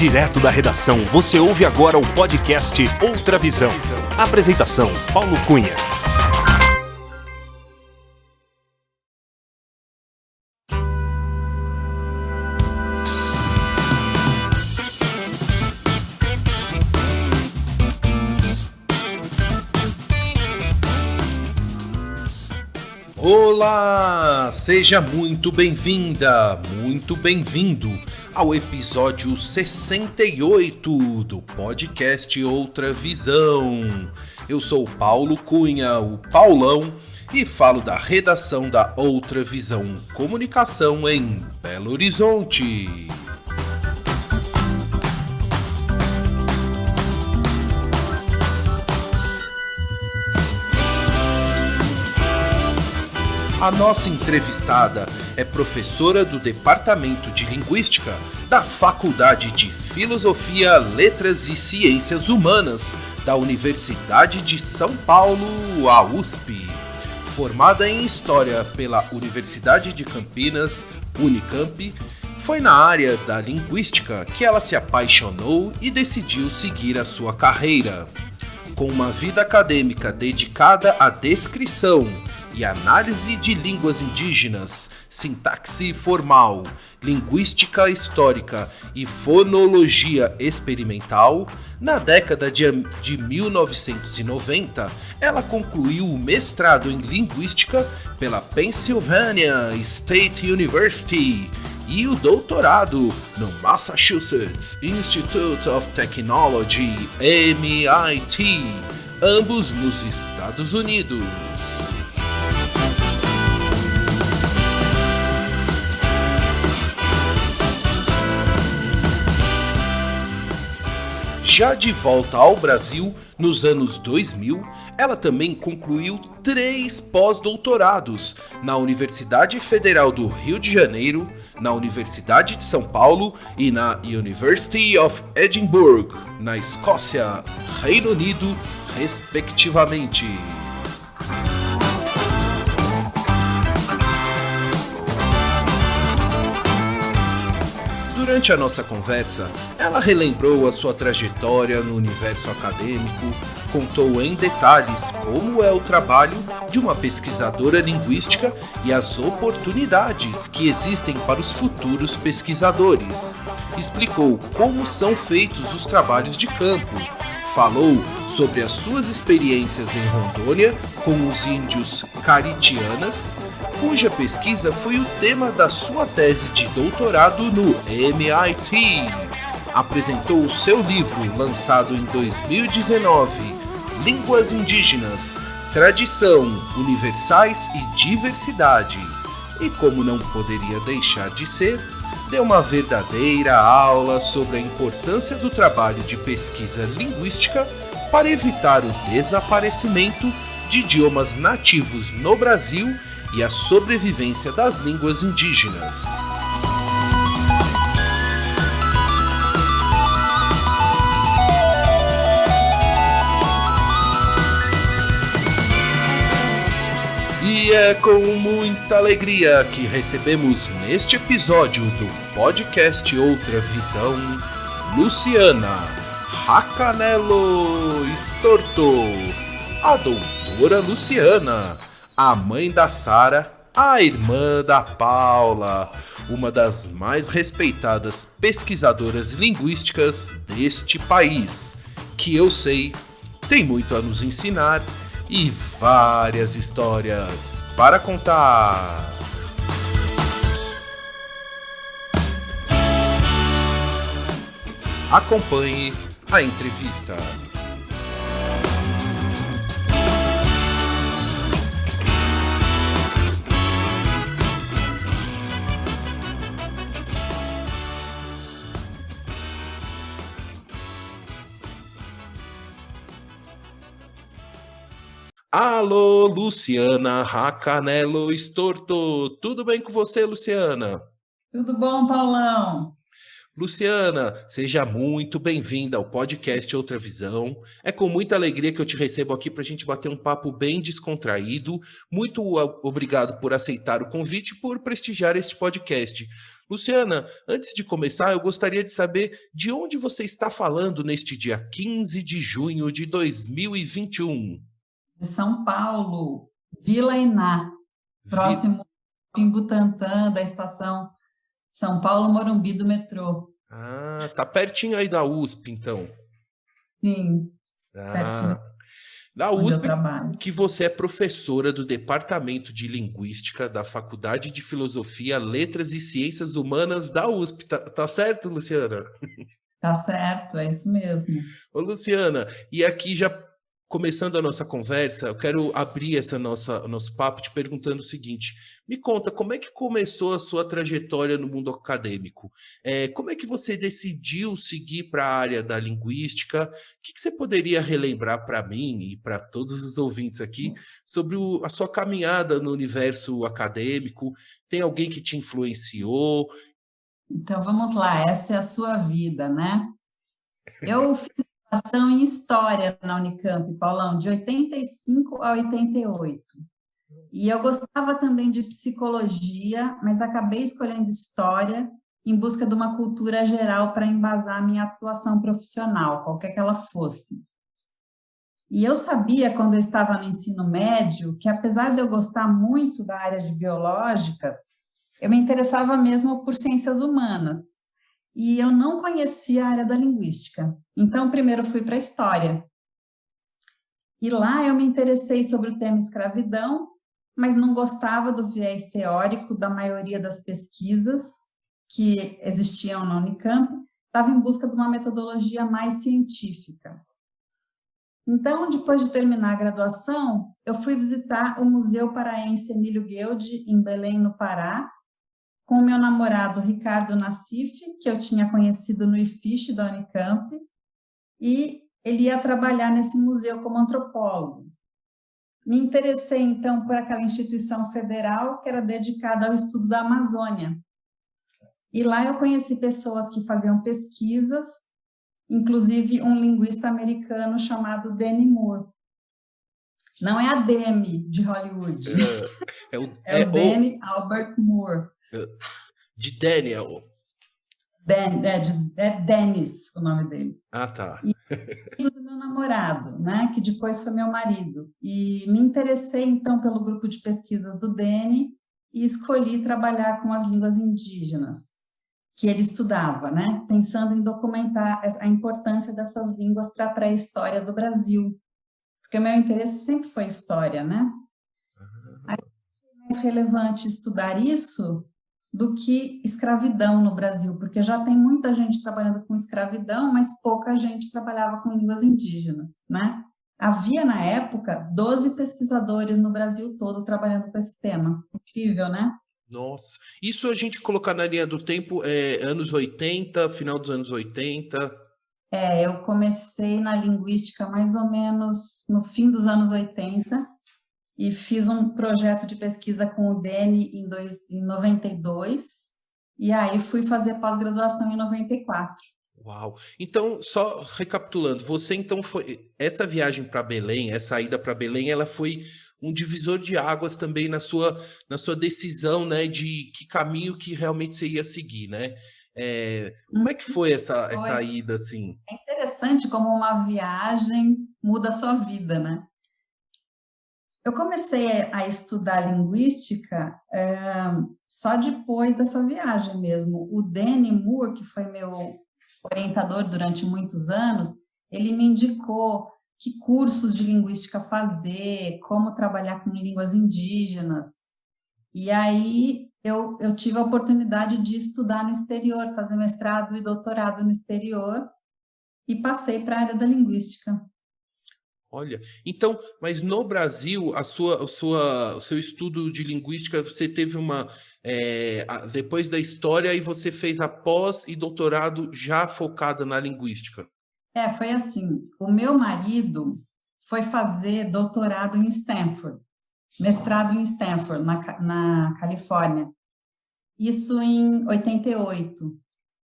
Direto da redação, você ouve agora o podcast Outra Visão. Apresentação, Paulo Cunha. Olá, seja muito bem-vinda, muito bem-vindo ao episódio 68 do podcast Outra Visão. Eu sou o Paulo Cunha, o Paulão, e falo da redação da Outra Visão Comunicação em Belo Horizonte. A nossa entrevistada é professora do Departamento de Linguística da Faculdade de Filosofia, Letras e Ciências Humanas da Universidade de São Paulo, a USP. Formada em História pela Universidade de Campinas, Unicamp, foi na área da linguística que ela se apaixonou e decidiu seguir a sua carreira. Com uma vida acadêmica dedicada à descrição e análise de línguas indígenas, sintaxe formal, linguística histórica e fonologia experimental, na década de 1990, ela concluiu o mestrado em linguística pela Pennsylvania State University e o doutorado no Massachusetts Institute of Technology, MIT, ambos nos Estados Unidos. Já de volta ao Brasil, nos anos 2000, ela também concluiu 3 pós-doutorados na Universidade Federal do Rio de Janeiro, na Universidade de São Paulo e na University of Edinburgh, na Escócia, Reino Unido, respectivamente. Durante a nossa conversa, ela relembrou a sua trajetória no universo acadêmico, contou em detalhes como é o trabalho de uma pesquisadora linguística e as oportunidades que existem para os futuros pesquisadores. Explicou como são feitos os trabalhos de campo. Falou sobre as suas experiências em Rondônia com os índios Caritianas, cuja pesquisa foi o tema da sua tese de doutorado no MIT. Apresentou o seu livro, lançado em 2019, Línguas Indígenas, Tradição, Universais e Diversidade. E como não poderia deixar de ser, deu uma verdadeira aula sobre a importância do trabalho de pesquisa linguística para evitar o desaparecimento de idiomas nativos no Brasil e a sobrevivência das línguas indígenas. E é com muita alegria que recebemos neste episódio do podcast Outra Visão, Luciana Racanello Storto, a doutora Luciana, a mãe da Sara, a irmã da Paula, uma das mais respeitadas pesquisadoras linguísticas deste país, que eu sei tem muito a nos ensinar e várias histórias para contar. Acompanhe a entrevista. Alô, Luciana Racanello Storto. Tudo bem com você, Luciana? Tudo bom, Paulão? Luciana, seja muito bem-vinda ao podcast Outra Visão. É com muita alegria que eu te recebo aqui para a gente bater um papo bem descontraído. Muito obrigado por aceitar o convite e por prestigiar este podcast. Luciana, antes de começar, eu gostaria de saber de onde você está falando neste dia 15 de junho de 2021. De São Paulo, Vila Iná, próximo em Butantã, da estação São Paulo Morumbi do metrô. Ah, tá pertinho aí da USP, então. Sim, pertinho da onde eu USP, trabalho. que você é professora do Departamento de Linguística da Faculdade de Filosofia, Letras e Ciências Humanas da USP. Tá certo, Luciana? Tá certo, é isso mesmo. Ô, Luciana, e aqui já começando a nossa conversa, eu quero abrir nosso papo te perguntando o seguinte: me conta, como é que começou a sua trajetória no mundo acadêmico? Como é que você decidiu seguir para a área da linguística? O que você poderia relembrar para mim e para todos os ouvintes aqui sobre a sua caminhada no universo acadêmico? Tem alguém que te influenciou? Então, vamos lá, essa é a sua vida, né? Eu fiz graduação em História na Unicamp, Paulão, de 85 a 88. E eu gostava também de Psicologia, mas acabei escolhendo História em busca de uma cultura geral para embasar a minha atuação profissional, qualquer que ela fosse. E eu sabia, quando eu estava no ensino médio, que apesar de eu gostar muito da área de biológicas, eu me interessava mesmo por ciências humanas. E eu não conhecia a área da linguística. Então, primeiro fui para a História. E lá eu me interessei sobre o tema escravidão, mas não gostava do viés teórico da maioria das pesquisas que existiam na Unicamp, estava em busca de uma metodologia mais científica. Então, depois de terminar a graduação, eu fui visitar o Museu Paraense Emílio Gueldi, em Belém, no Pará, com o meu namorado Ricardo Nassif, que eu tinha conhecido no IFISH da Unicamp, e ele ia trabalhar nesse museu como antropólogo. Me interessei, então, por aquela instituição federal que era dedicada ao estudo da Amazônia. E lá eu conheci pessoas que faziam pesquisas, inclusive um linguista americano chamado Danny Moore. Não é a Demi, de Hollywood. É o Danny Albert Moore. De Daniel. É Dennis o nome dele. Ah, tá. E do meu namorado, né, que depois foi meu marido. E me interessei, então, pelo grupo de pesquisas do Danny e escolhi trabalhar com as línguas indígenas, que ele estudava, né, pensando em documentar a importância dessas línguas para a pré-história do Brasil. Porque o meu interesse sempre foi história, né? Aí é mais relevante estudar isso do que escravidão no Brasil, porque já tem muita gente trabalhando com escravidão, mas pouca gente trabalhava com línguas indígenas, né? Havia, na época, 12 pesquisadores no Brasil todo trabalhando com esse tema. Incrível, né? Nossa, isso a gente colocar na linha do tempo, anos 80, final dos anos 80... Eu comecei na linguística mais ou menos no fim dos anos 80, e fiz um projeto de pesquisa com o Danny em 92, e aí fui fazer pós-graduação em 94. Uau! Então, só recapitulando, você então essa viagem para Belém, essa ida para Belém, ela foi um divisor de águas também na sua decisão, né, de que caminho que realmente você ia seguir, né? Como é que foi essa ida, assim? É interessante como uma viagem muda a sua vida, né? Eu comecei a estudar linguística só depois dessa viagem mesmo. O Danny Moore, que foi meu orientador durante muitos anos, ele me indicou que cursos de linguística fazer, como trabalhar com línguas indígenas. E aí eu tive a oportunidade de estudar no exterior, fazer mestrado e doutorado no exterior, e passei para a área da linguística. Olha, então, mas no Brasil, o seu estudo de linguística, você teve depois da história, e você fez a pós e doutorado já focada na linguística. Foi assim, o meu marido foi fazer doutorado em Stanford, mestrado em Stanford, na Califórnia, isso em 88.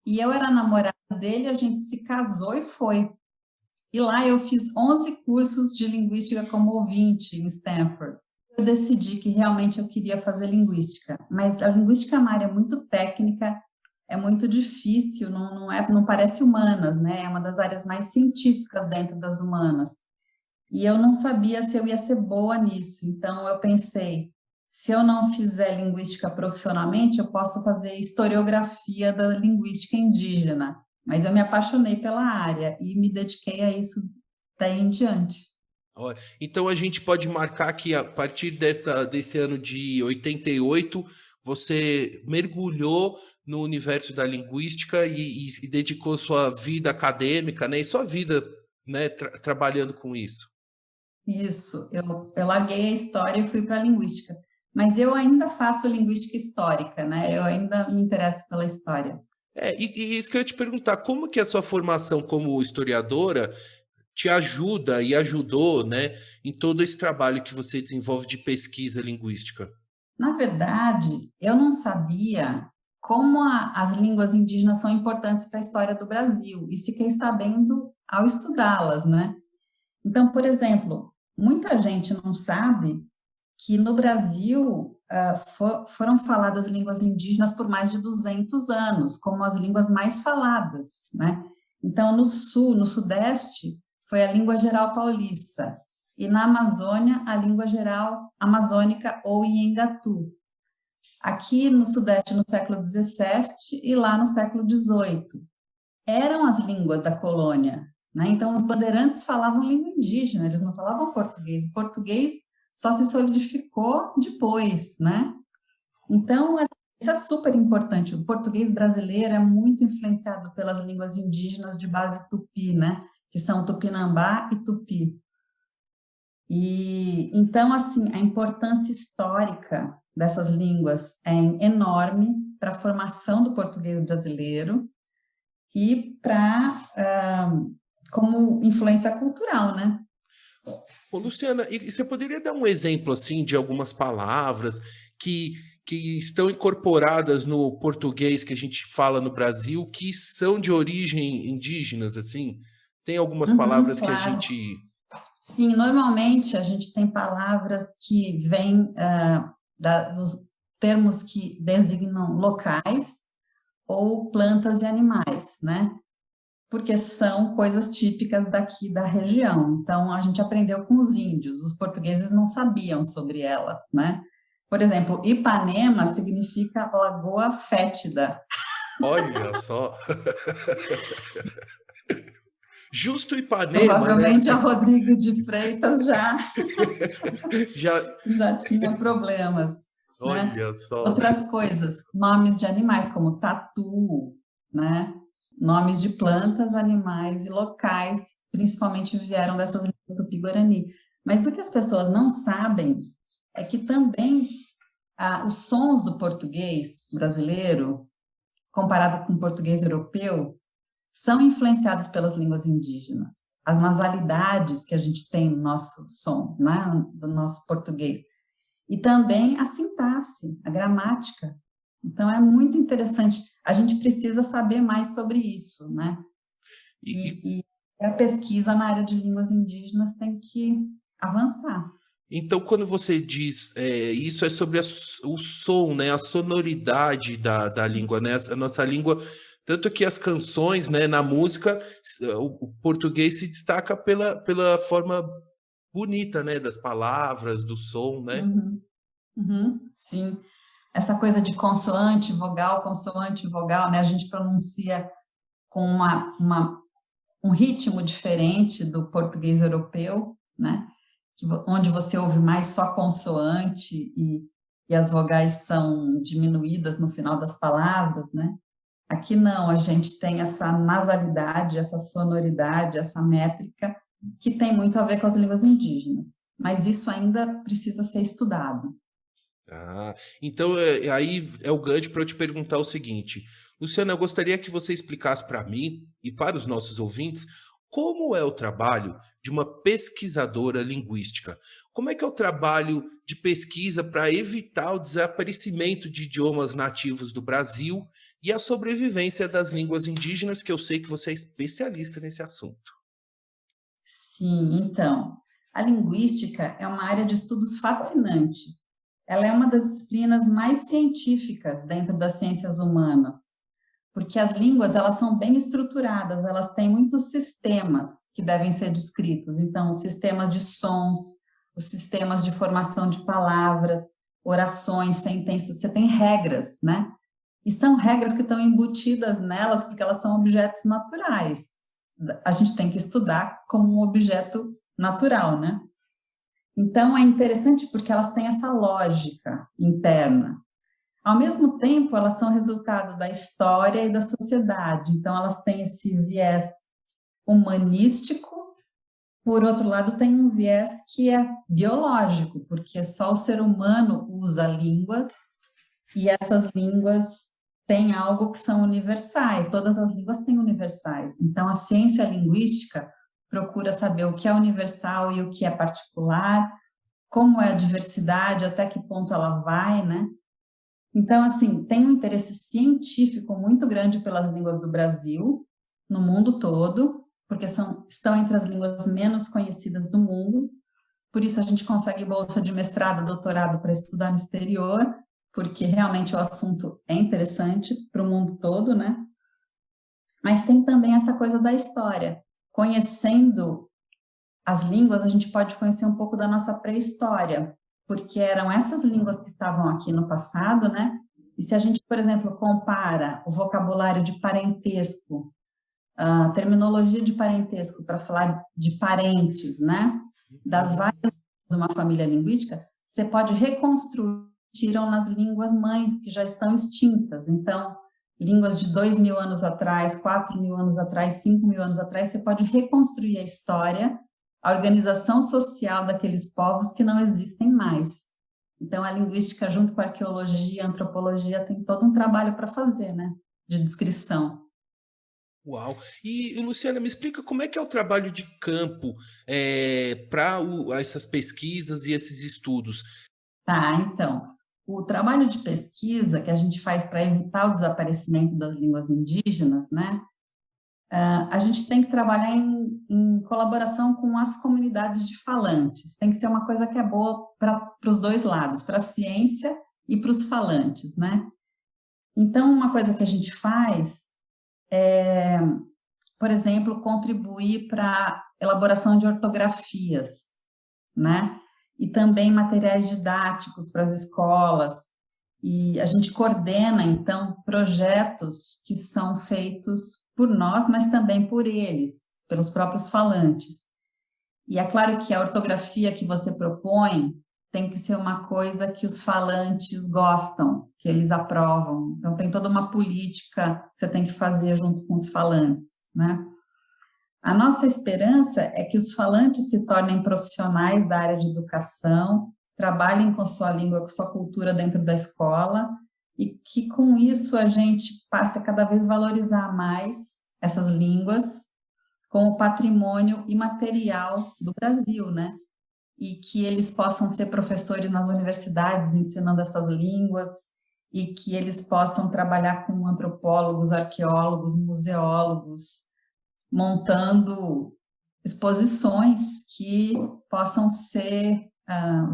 E eu era namorada dele, a gente se casou e foi. E lá eu fiz 11 cursos de linguística como ouvinte em Stanford. Eu decidi que realmente eu queria fazer linguística, mas a linguística é uma área muito técnica, é muito difícil, não parece humanas, né? É uma das áreas mais científicas dentro das humanas. E eu não sabia se eu ia ser boa nisso, então eu pensei, se eu não fizer linguística profissionalmente, eu posso fazer historiografia da linguística indígena, mas eu me apaixonei pela área e me dediquei a isso daí em diante. Então a gente pode marcar que a partir desse ano de 88, você mergulhou no universo da linguística e dedicou sua vida acadêmica, né, e sua vida, né, trabalhando com isso. Isso, eu larguei a história e fui para a linguística, mas eu ainda faço linguística histórica, né? Eu ainda me interesso pela história. E isso que eu ia te perguntar, como que a sua formação como historiadora te ajuda e ajudou, né, em todo esse trabalho que você desenvolve de pesquisa linguística? Na verdade, eu não sabia como as línguas indígenas são importantes para a história do Brasil, e fiquei sabendo ao estudá-las, né? Então, por exemplo, muita gente não sabe que no Brasil foram faladas línguas indígenas por mais de 200 anos, como as línguas mais faladas, né? Então, no sul, no sudeste, foi a língua geral paulista, e na Amazônia, a língua geral amazônica ou Inhengatu. Aqui no sudeste, no século XVII, e lá no século XVIII. Eram as línguas da colônia, né? Então, os bandeirantes falavam língua indígena, eles não falavam português. O português só se solidificou depois, né? Então, isso é super importante. O português brasileiro é muito influenciado pelas línguas indígenas de base tupi, né? Que são Tupinambá e Tupi. E então, assim, a importância histórica dessas línguas é enorme para a formação do português brasileiro e como influência cultural, né? Ô, Luciana, e você poderia dar um exemplo assim de algumas palavras que estão incorporadas no português que a gente fala no Brasil, que são de origem indígenas, assim? Tem algumas palavras que a Claro. gente... Sim, normalmente a gente tem palavras que vêm dos termos que designam locais ou plantas e animais, né? Porque são coisas típicas daqui da região. Então, a gente aprendeu com os índios, os portugueses não sabiam sobre elas, né? Por exemplo, Ipanema significa lagoa fétida. Olha só! Justo Ipanema, né? Provavelmente a Rodrigo de Freitas Já, já tinha problemas, né? olha só. Outras coisas, nomes de animais como tatu, né? Nomes de plantas, animais e locais, principalmente vieram dessas línguas tupi-guarani. Mas o que as pessoas não sabem é que também os sons do português brasileiro, comparado com o português europeu, são influenciados pelas línguas indígenas. As nasalidades que a gente tem no nosso som, né, do nosso português. E também a sintaxe, a gramática. Então, é muito interessante. A gente precisa saber mais sobre isso, né? E a pesquisa na área de línguas indígenas tem que avançar. Então, quando você diz isso, é sobre o som, né? A sonoridade da língua, né? A nossa língua, tanto que as canções, né, na música, o português se destaca pela forma bonita, né? Das palavras, do som, né? Sim. Essa coisa de consoante, vogal, né? A gente pronuncia com um ritmo diferente do português europeu, né? Onde você ouve mais só consoante e as vogais são diminuídas no final das palavras, né? Aqui não, a gente tem essa nasalidade, essa sonoridade, essa métrica, que tem muito a ver com as línguas indígenas. Mas isso ainda precisa ser estudado. Então, aí é o gancho para eu te perguntar o seguinte. Luciana, eu gostaria que você explicasse para mim e para os nossos ouvintes como é o trabalho de uma pesquisadora linguística? Como é que é o trabalho de pesquisa para evitar o desaparecimento de idiomas nativos do Brasil e a sobrevivência das línguas indígenas, que eu sei que você é especialista nesse assunto? Sim, então, a linguística é uma área de estudos fascinante. Ela é uma das disciplinas mais científicas dentro das ciências humanas, porque as línguas, elas são bem estruturadas, elas têm muitos sistemas que devem ser descritos. Então, os sistemas de sons, os sistemas de formação de palavras, orações, sentenças, você tem regras, né? E são regras que estão embutidas nelas porque elas são objetos naturais. A gente tem que estudar como um objeto natural, né? Então, é interessante porque elas têm essa lógica interna. Ao mesmo tempo, elas são resultado da história e da sociedade. Então, elas têm esse viés humanístico. Por outro lado, tem um viés que é biológico, porque só o ser humano usa línguas e essas línguas têm algo que são universais. Todas as línguas têm universais. Então, a ciência linguística procura saber o que é universal e o que é particular, como é a diversidade, até que ponto ela vai, né? Então, assim, tem um interesse científico muito grande pelas línguas do Brasil, no mundo todo, porque estão entre as línguas menos conhecidas do mundo, por isso a gente consegue bolsa de mestrado, doutorado para estudar no exterior, porque realmente o assunto é interessante para o mundo todo, né? Mas tem também essa coisa da história. Conhecendo as línguas, a gente pode conhecer um pouco da nossa pré-história, porque eram essas línguas que estavam aqui no passado, né? E se a gente, por exemplo, compara o vocabulário de parentesco, a terminologia de parentesco para falar de parentes, né? Das várias de uma família linguística, você pode reconstruir, tiram nas línguas mães que já estão extintas. Então, línguas de 2.000 anos atrás, 4.000 anos atrás, 5.000 anos atrás, você pode reconstruir a história, a organização social daqueles povos que não existem mais. Então, a linguística, junto com a arqueologia, a antropologia, tem todo um trabalho para fazer, né? De descrição. Uau! E, Luciana, me explica como é que é o trabalho de campo para essas pesquisas e esses estudos? Tá, então, o trabalho de pesquisa que a gente faz para evitar o desaparecimento das línguas indígenas, né? A gente tem que trabalhar em colaboração com as comunidades de falantes. Tem que ser uma coisa que é boa para os dois lados, para a ciência e para os falantes, né? Então, uma coisa que a gente faz é, por exemplo, contribuir para a elaboração de ortografias, né? E também materiais didáticos para as escolas. E a gente coordena, então, projetos que são feitos por nós, mas também por eles, pelos próprios falantes. E é claro que a ortografia que você propõe tem que ser uma coisa que os falantes gostam, que eles aprovam. Então, tem toda uma política que você tem que fazer junto com os falantes, né? A nossa esperança é que os falantes se tornem profissionais da área de educação, trabalhem com sua língua, com sua cultura dentro da escola, e que com isso a gente passe a cada vez valorizar mais essas línguas como patrimônio imaterial do Brasil, né? E que eles possam ser professores nas universidades ensinando essas línguas, e que eles possam trabalhar com antropólogos, arqueólogos, museólogos, montando exposições que possam ser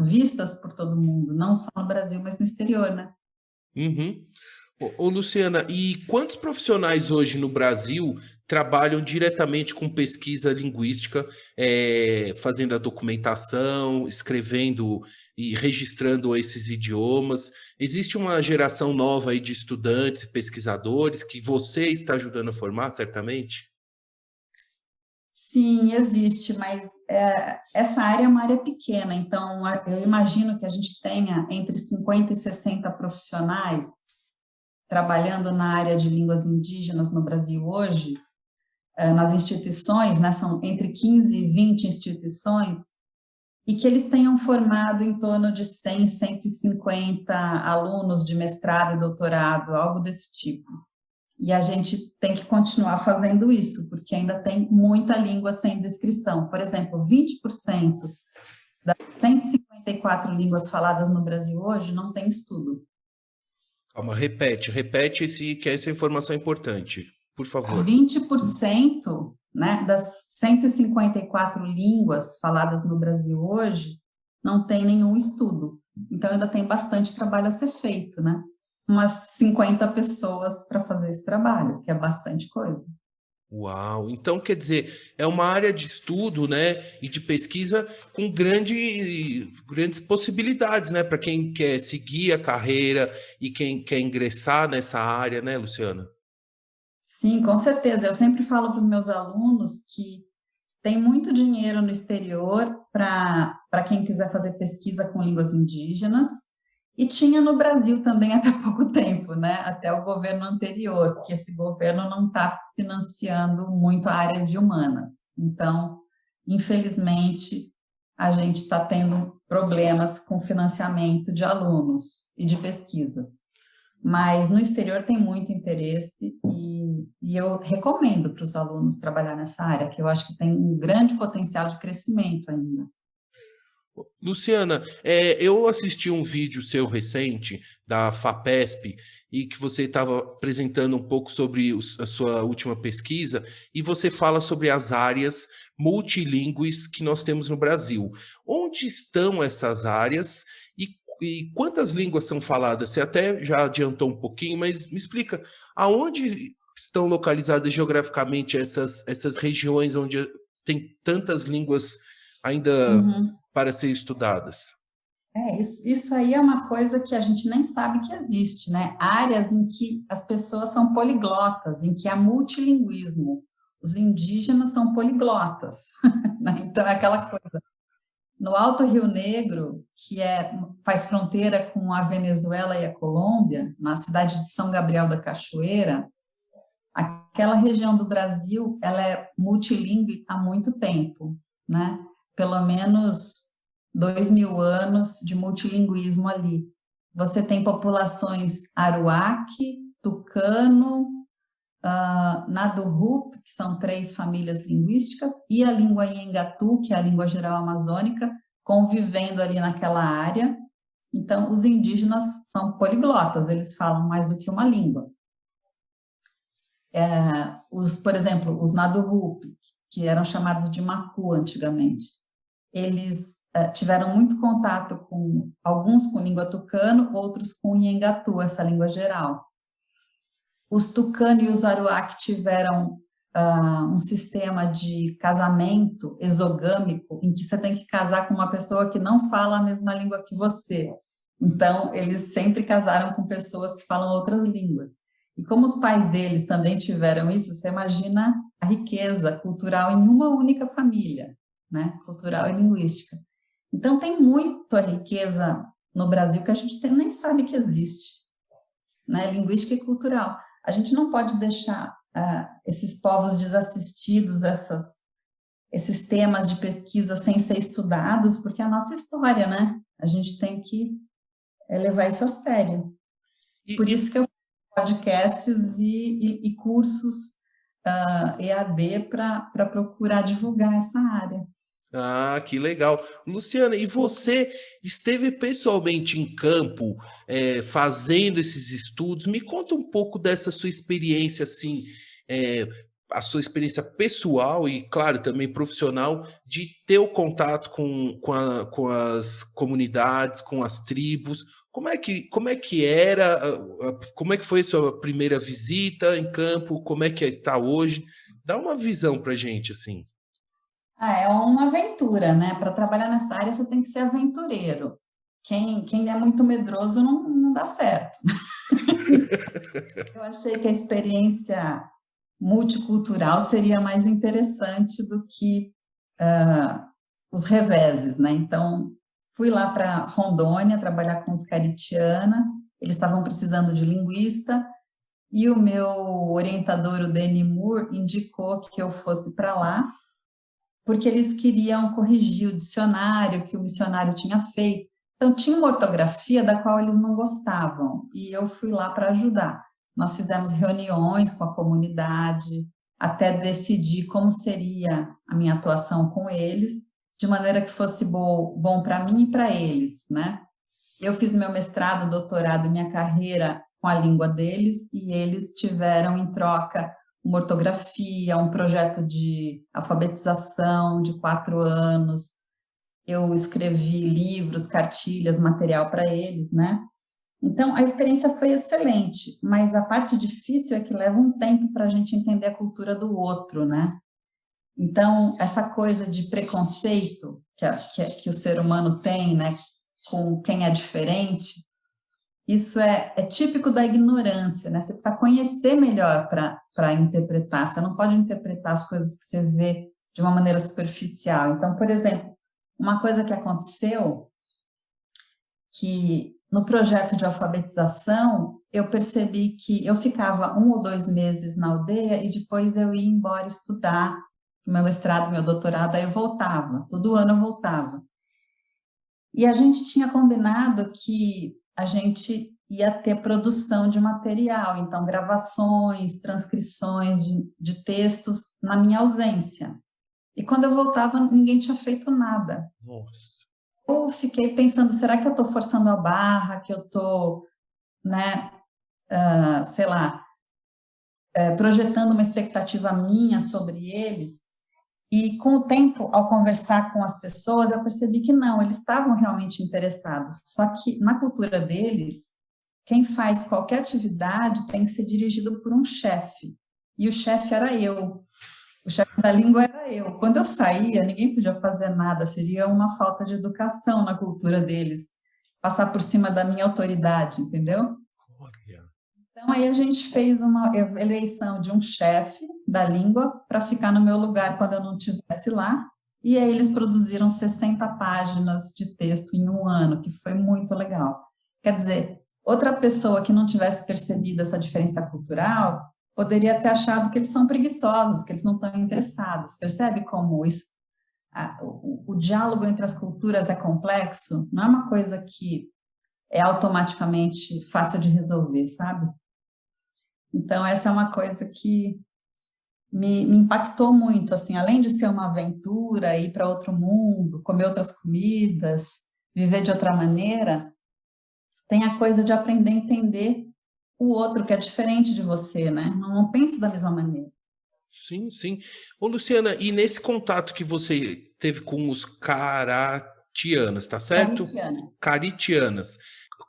vistas por todo mundo, não só no Brasil, mas no exterior, né? Uhum. Ô, Luciana, e quantos profissionais hoje no Brasil trabalham diretamente com pesquisa linguística, fazendo a documentação, escrevendo e registrando esses idiomas? Existe uma geração nova aí de estudantes e pesquisadores que você está ajudando a formar, certamente? Sim, existe, mas essa área é uma área pequena, então eu imagino que a gente tenha entre 50 e 60 profissionais trabalhando na área de línguas indígenas no Brasil hoje, nas instituições, né, são entre 15 e 20 instituições, e que eles tenham formado em torno de 100, 150 alunos de mestrado e doutorado, algo desse tipo. E a gente tem que continuar fazendo isso, porque ainda tem muita língua sem descrição. Por exemplo, 20% das 154 línguas faladas no Brasil hoje não tem estudo. Calma, repete que essa informação é importante, por favor. 20%, né, das 154 línguas faladas no Brasil hoje não tem nenhum estudo. Então, ainda tem bastante trabalho a ser feito, né? Umas 50 pessoas para fazer esse trabalho, que é bastante coisa. Uau! Então, quer dizer, é uma área de estudo, né, e de pesquisa com grandes possibilidades, né, para quem quer seguir a carreira e quem quer ingressar nessa área, né, Luciana? Sim, com certeza. Eu sempre falo para os meus alunos que tem muito dinheiro no exterior para quem quiser fazer pesquisa com línguas indígenas, e tinha no Brasil também até pouco tempo, né? Até o governo anterior, porque esse governo não está financiando muito a área de humanas. Então, infelizmente, a gente está tendo problemas com financiamento de alunos e de pesquisas. Mas no exterior tem muito interesse e eu recomendo para os alunos trabalhar nessa área, que eu acho que tem um grande potencial de crescimento ainda. Luciana, eu assisti um vídeo seu recente da FAPESP e que você estava apresentando um pouco sobre a sua última pesquisa e você fala sobre as áreas multilingües que nós temos no Brasil. Onde estão essas áreas e quantas línguas são faladas? Você até já adiantou um pouquinho, mas me explica, aonde estão localizadas geograficamente essas regiões onde tem tantas línguas ainda para ser estudadas? Isso aí é uma coisa que a gente nem sabe que existe, né? Áreas em que as pessoas são poliglotas, em que há multilinguismo. Os indígenas são poliglotas, né? Então é aquela coisa. No Alto Rio Negro, que faz fronteira com a Venezuela e a Colômbia, na cidade de São Gabriel da Cachoeira, aquela região do Brasil, ela é multilingüe há muito tempo, né? Pelo menos 2.000 anos de multilinguismo ali. Você tem populações Aruaque, Tucano, Nadurrup, que são 3 famílias linguísticas, e a língua Nhengatu, que é a língua geral amazônica, convivendo ali naquela área. Então, os indígenas são poliglotas, eles falam mais do que uma língua. Por exemplo, os Nadurrup, que eram chamados de Macu antigamente, eles tiveram muito contato com alguns com língua tucano, outros com Nhengatu, essa língua geral. Os tucano e os aruac tiveram um sistema de casamento exogâmico, em que você tem que casar com uma pessoa que não fala a mesma língua que você. Então, eles sempre casaram com pessoas que falam outras línguas. E como os pais deles também tiveram isso, você imagina a riqueza cultural em uma única família, né? Cultural e linguística. Então, tem muita riqueza no Brasil que a gente nem sabe que existe, né? Linguística e cultural. A gente não pode deixar esses povos desassistidos, esses temas de pesquisa sem ser estudados, porque é a nossa história, né? A gente tem que levar isso a sério. Por isso que eu faço podcasts e cursos EAD para procurar divulgar essa área. Ah, que legal. Luciana, e você esteve pessoalmente em campo, fazendo esses estudos? Me conta um pouco dessa sua experiência, assim, a sua experiência pessoal e, claro, também profissional, de ter o contato com as comunidades, com as tribos. Como é que era, como é que foi a sua primeira visita em campo? Como é que está hoje? Dá uma visão para a gente, assim. É uma aventura, né? Para trabalhar nessa área, você tem que ser aventureiro. Quem é muito medroso não dá certo. Eu achei que a experiência multicultural seria mais interessante do que os reveses, né? Então, fui lá para Rondônia trabalhar com os Caritiana, eles estavam precisando de linguista, e o meu orientador, o Danny Moore, indicou que eu fosse para lá, porque eles queriam corrigir o dicionário que o missionário tinha feito. Então, tinha uma ortografia da qual eles não gostavam, e eu fui lá para ajudar. nós fizemos reuniões com a comunidade, até decidir como seria a minha atuação com eles, de maneira que fosse bom para mim e para eles, né? Eu fiz meu mestrado, doutorado, minha carreira com a língua deles, e eles tiveram em troca uma ortografia, um projeto de alfabetização de 4 anos. Eu escrevi livros, cartilhas, material para eles, né? Então, a experiência foi excelente, mas a parte difícil é que leva um tempo para a gente entender a cultura do outro, né? Então, essa coisa de preconceito que o ser humano tem, né, com quem é diferente, isso é típico da ignorância, né? Você precisa conhecer melhor para interpretar, você não pode interpretar as coisas que você vê de uma maneira superficial. Então, por exemplo, uma coisa que aconteceu, que no projeto de alfabetização, eu percebi que eu ficava 1 ou 2 meses na aldeia e depois eu ia embora estudar meu mestrado, meu doutorado, aí eu voltava, todo ano eu voltava. E a gente tinha combinado que a gente ia ter produção de material, então gravações, transcrições de textos na minha ausência. E quando eu voltava, ninguém tinha feito nada. Nossa. Eu fiquei pensando, será que eu estou forçando a barra, que eu estou, né, sei lá, projetando uma expectativa minha sobre eles? E com o tempo, ao conversar com as pessoas, eu percebi que não, eles estavam realmente interessados. Só que na cultura deles, quem faz qualquer atividade tem que ser dirigido por um chefe. E o chefe era eu. O chefe da língua era eu. Quando eu saía, ninguém podia fazer nada, seria uma falta de educação na cultura deles, passar por cima da minha autoridade, entendeu? Olha. Então, aí a gente fez uma eleição de um chefe da língua para ficar no meu lugar quando eu não estivesse lá, e aí eles produziram 60 páginas de texto em 1 ano, que foi muito legal. Quer dizer, outra pessoa que não tivesse percebido essa diferença cultural poderia ter achado que eles são preguiçosos, que eles não estão interessados. Percebe como isso? O diálogo entre as culturas é complexo, não é uma coisa que é automaticamente fácil de resolver, sabe? Então, essa é uma coisa que me impactou muito, assim, além de ser uma aventura, ir para outro mundo, comer outras comidas, viver de outra maneira, tem a coisa de aprender a entender o outro que é diferente de você, né? Não pense da mesma maneira. Sim, sim. Ô, Luciana, e nesse contato que você teve com os caratianas, tá certo? Caritianas.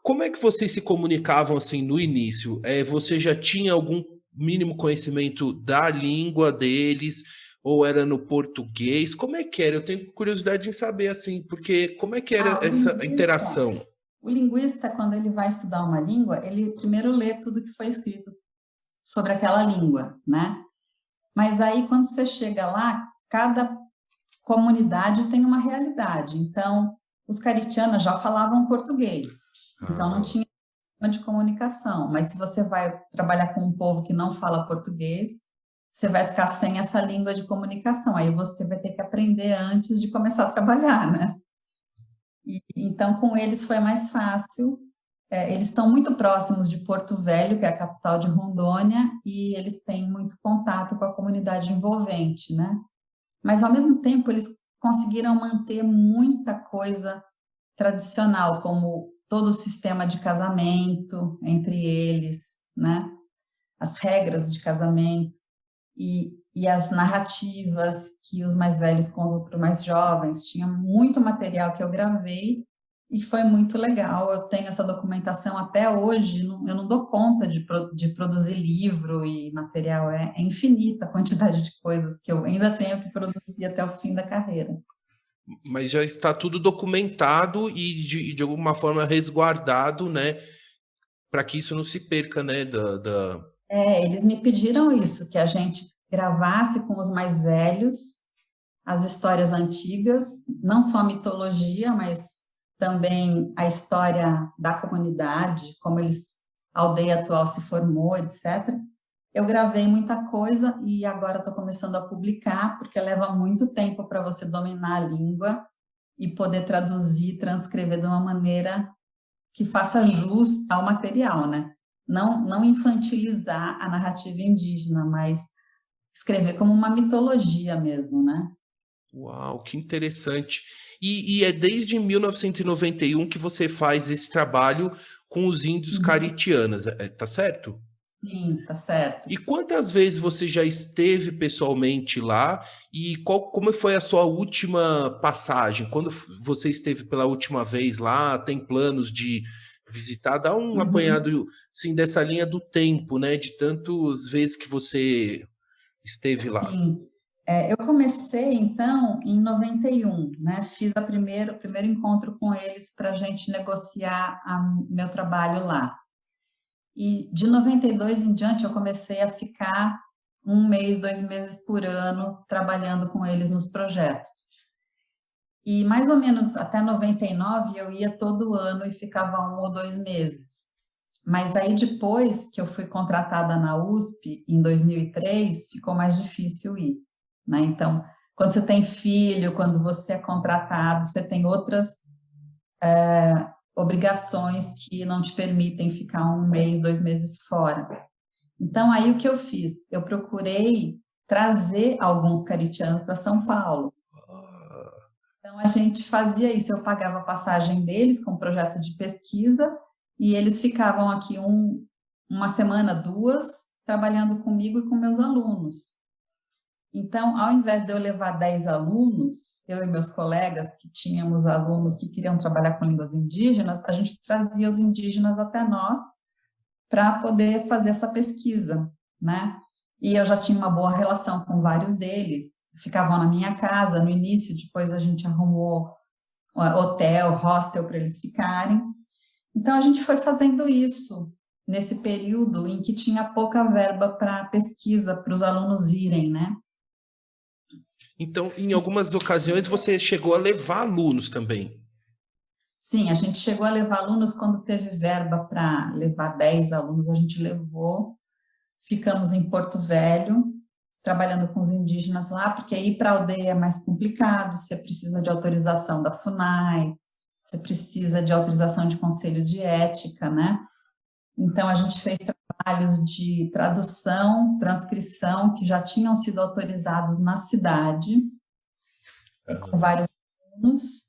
Como é que vocês se comunicavam assim no início? Você já tinha algum mínimo conhecimento da língua deles? Ou era no português? Como é que era? Eu tenho curiosidade em saber, assim, porque como é que era essa interação? O linguista, quando ele vai estudar uma língua, ele primeiro lê tudo que foi escrito sobre aquela língua, né? Mas aí, quando você chega lá, cada comunidade tem uma realidade. Então, os caritianos já falavam português, então não tinha problema de comunicação. Mas se você vai trabalhar com um povo que não fala português, você vai ficar sem essa língua de comunicação. Aí você vai ter que aprender antes de começar a trabalhar, né? Então, com eles foi mais fácil. Eles estão muito próximos de Porto Velho, que é a capital de Rondônia, e eles têm muito contato com a comunidade envolvente, né? Mas, ao mesmo tempo, eles conseguiram manter muita coisa tradicional, como todo o sistema de casamento entre eles, né? As regras de casamento e as narrativas que os mais velhos contam para os mais jovens. Tinha muito material que eu gravei e foi muito legal. Eu tenho essa documentação até hoje, eu não dou conta de produzir livro e material, é infinita a quantidade de coisas que eu ainda tenho que produzir até o fim da carreira. Mas já está tudo documentado e de alguma forma resguardado, né? Para que isso não se perca, né? Eles me pediram isso, que a gente gravasse com os mais velhos as histórias antigas, não só a mitologia, mas também a história da comunidade, como a aldeia atual se formou, etc. Eu gravei muita coisa e agora estou começando a publicar, porque leva muito tempo para você dominar a língua e poder traduzir, transcrever de uma maneira que faça jus ao material, né? não infantilizar a narrativa indígena, mas escrever como uma mitologia mesmo, né? Uau, que interessante. E é desde 1991 que você faz esse trabalho com os índios caritianos, tá certo? Sim, tá certo. E quantas vezes você já esteve pessoalmente lá? E como foi a sua última passagem? Quando você esteve pela última vez lá? Tem planos de visitar? Dá um apanhado, assim, dessa linha do tempo, né? De tantas vezes que você esteve lá. Sim. Eu comecei, então, em 91, né? Fiz o primeiro encontro com eles para a gente negociar meu trabalho lá. E de 92 em diante, eu comecei a ficar 1 mês, 2 meses por ano trabalhando com eles nos projetos. E mais ou menos até 99, eu ia todo ano e ficava 1 ou 2 meses. Mas aí depois que eu fui contratada na USP, em 2003, ficou mais difícil ir, né? Então, quando você tem filho, quando você é contratado, você tem outras obrigações que não te permitem ficar 1 mês, 2 meses fora. Então, aí o que eu fiz? Eu procurei trazer alguns caritianos para São Paulo. Então, a gente fazia isso, eu pagava a passagem deles com projeto de pesquisa e eles ficavam aqui uma semana, 2, trabalhando comigo e com meus alunos. Então, ao invés de eu levar 10 alunos, eu e meus colegas, que tínhamos alunos que queriam trabalhar com línguas indígenas, a gente trazia os indígenas até nós para poder fazer essa pesquisa, né? E eu já tinha uma boa relação com vários deles, ficavam na minha casa no início, depois a gente arrumou hotel, hostel para eles ficarem. Então, a gente foi fazendo isso nesse período em que tinha pouca verba para pesquisa, para os alunos irem, né? Então, em algumas ocasiões, você chegou a levar alunos também. Sim, a gente chegou a levar alunos quando teve verba para levar 10 alunos, a gente levou. Ficamos em Porto Velho, trabalhando com os indígenas lá, porque ir para a aldeia é mais complicado, você precisa de autorização da FUNAI, você precisa de autorização de conselho de ética, né? Então, a gente fez trabalhos de tradução, transcrição, que já tinham sido autorizados na cidade, com vários alunos,